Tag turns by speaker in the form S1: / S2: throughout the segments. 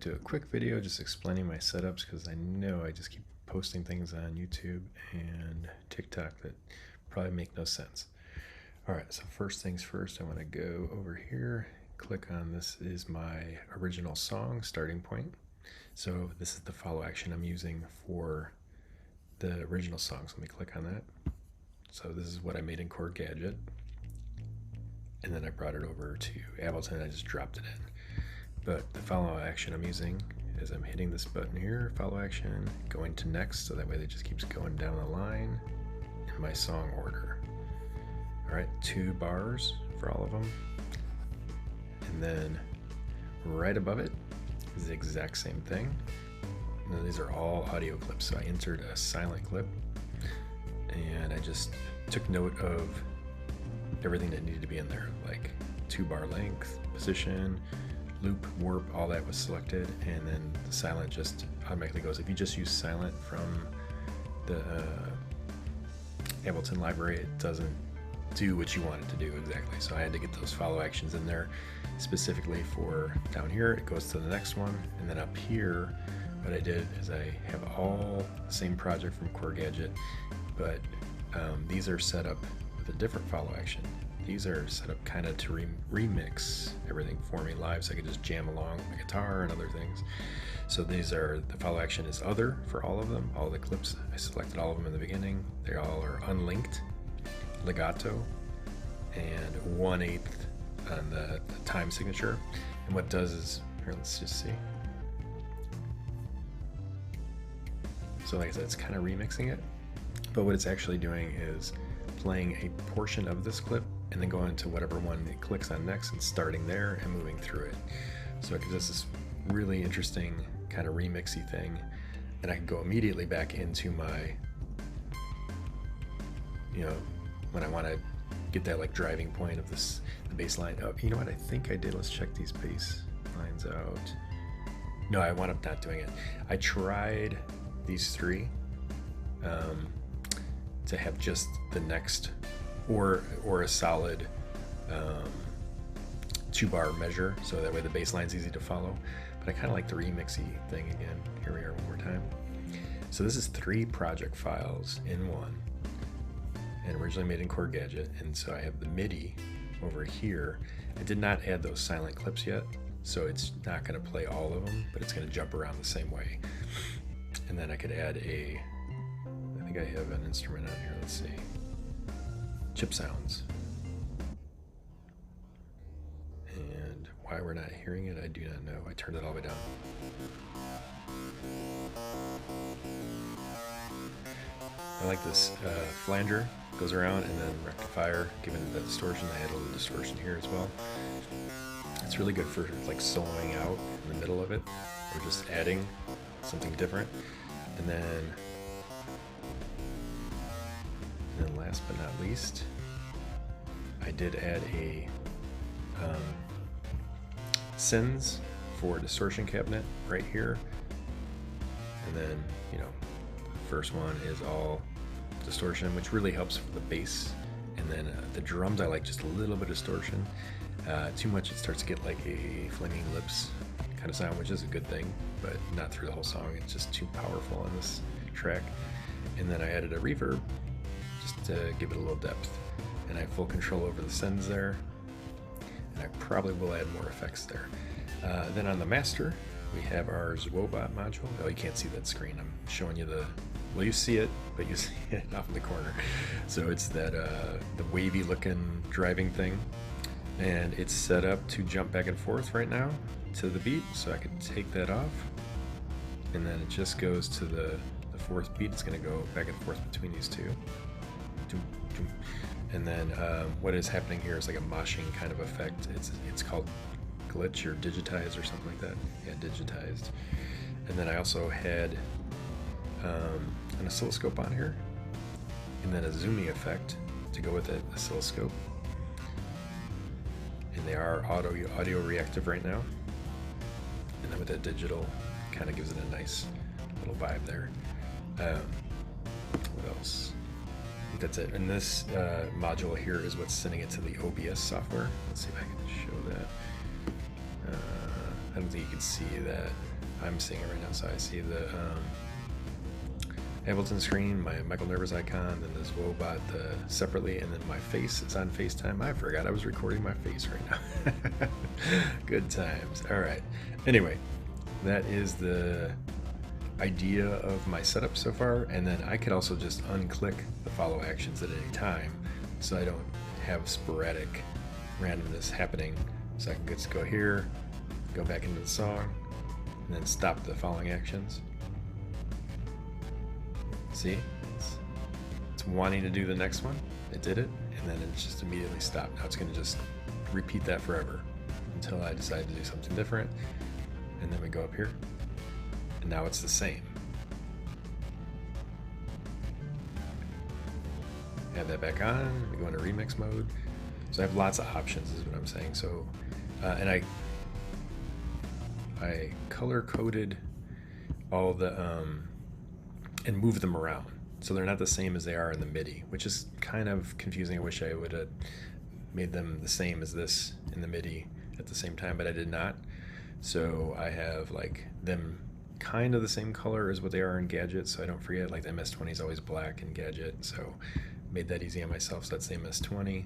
S1: to do a quick video just explaining my setups because I know I just keep posting things on YouTube and TikTok that probably make no sense. Alright, so first things first, I want to go over here, click on this is my original song starting point. So this is the follow action I'm using for the original song, so let me click on that. So this is what I made in Chord Gadget, and then I brought it over to Ableton. I just dropped it in. But the follow action I'm using is I'm hitting this button here, follow action, going to next, so that way it just keeps going down the line in my song order. Alright, 2 bars for all of them. And then right above it is the exact same thing. Now, these are all audio clips, so I entered a silent clip and I just took note of everything that needed to be in there, like 2 bar length, position, loop, warp, all that was selected, and then the silent just automatically goes. If you just use silent from the Ableton library, it doesn't do what you want it to do exactly. So I had to get those follow actions in there specifically for down here. It goes to the next one, and then up here, what I did is I have all the same project from Chord Gadget, but these are set up with a different follow action. These are set up kind of to remix everything for me live, so I can just jam along my guitar and other things. So these are, the follow action is other for all of them, all the clips. I selected all of them in the beginning. They all are unlinked, legato, and 1/8 on the time signature. And what it does is, here, let's just see. So like I said, it's kind of remixing it, but what it's actually doing is playing a portion of this clip and then going to whatever one it clicks on next and starting there and moving through it. So it gives us this really interesting kind of remixy thing, and I can go immediately back into my, you know, when I want to get that like driving point of this, the bass line. Oh, you know what I think I did? Let's check these bass lines out. No, I wound up not doing it. I tried these 3 to have just the next or a solid 2 bar measure, so that way the bass line's easy to follow. But I kind of like the remixy thing again. Here we are one more time. So this is 3 project files in one, and originally made in Chord Gadget. And so I have the MIDI over here. I did not add those silent clips yet, so it's not going to play all of them, but it's going to jump around the same way. And then I could add a, I think I have an instrument on here, let's see, chip sounds. And why we're not hearing it, I do not know. I turned it all the way down. I like this flanger, goes around, and then rectifier, given the distortion. I add a little distortion here as well. It's really good for like soloing out in the middle of it, or just adding something different. And then last but not least, I did add a sends for distortion cabinet right here. And then, you know, the first one is all distortion, which really helps for the bass. And then the drums, I like just a little bit of distortion. Too much, it starts to get like a Flaming Lips kind of sound, which is a good thing, but not through the whole song. It's just too powerful on this track. And then I added a reverb just to give it a little depth. And I have full control over the sends there. And I probably will add more effects there. Then on the master, we have our Zwobot module. Oh, you can't see that screen. I'm showing you the, well, you see it, but you see it off in the corner. So it's that the wavy looking driving thing. And it's set up to jump back and forth right now to the beat, so I could take that off, and then it just goes to the 4th beat. It's going to go back and forth between these 2. And then what is happening here is like a moshing kind of effect. It's called glitch or digitize or something like that. Yeah, digitized. And then I also had an oscilloscope on here, and then a zooming effect to go with the oscilloscope. And they are audio reactive right now. And then with that digital, kind of gives it a nice little vibe there. What else? I think that's it. And this module here is what's sending it to the OBS software. Let's see if I can show that. I don't think you can see that. I'm seeing it right now, so I see the Ableton screen, my Michael Nervous icon, then this Woebot separately, and then my face is on FaceTime. I forgot I was recording my face right now. Good times. All right. Anyway, that is the idea of my setup so far, and then I could also just unclick the follow actions at any time, so I don't have sporadic randomness happening. So I can just go here, go back into the song, and then stop the following actions. See, it's wanting to do the next one. It did it, and then it's just immediately stopped. Now it's going to just repeat that forever until I decide to do something different. And then we go up here, and now it's the same. Add that back on. We go into remix mode. So I have lots of options, is what I'm saying. So, and I color coded all the and move them around, so they're not the same as they are in the MIDI, which is kind of confusing. I wish I would have made them the same as this in the MIDI at the same time, but I did not. So I have like them kind of the same color as what they are in Gadget, so I don't forget. Like the MS-20 is always black in Gadget, so made that easy on myself. So that's the MS-20.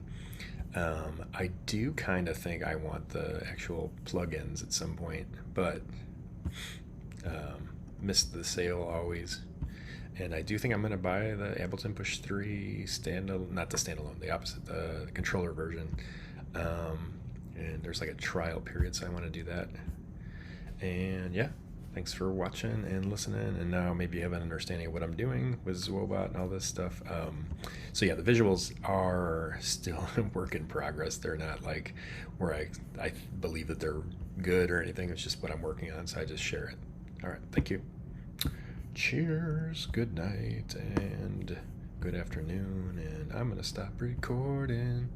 S1: I do kind of think I want the actual plugins at some point, but missed the sale always. And I do think I'm going to buy the Ableton Push 3 standalone, not the standalone, the opposite, the controller version. And there's like a trial period, so I want to do that. And yeah, thanks for watching and listening. And now maybe you have an understanding of what I'm doing with Woebot and all this stuff. So yeah, the visuals are still a work in progress. They're not like where I believe that they're good or anything. It's just what I'm working on, so I just share it. All right, thank you. Cheers, good night, and good afternoon, and I'm gonna stop recording.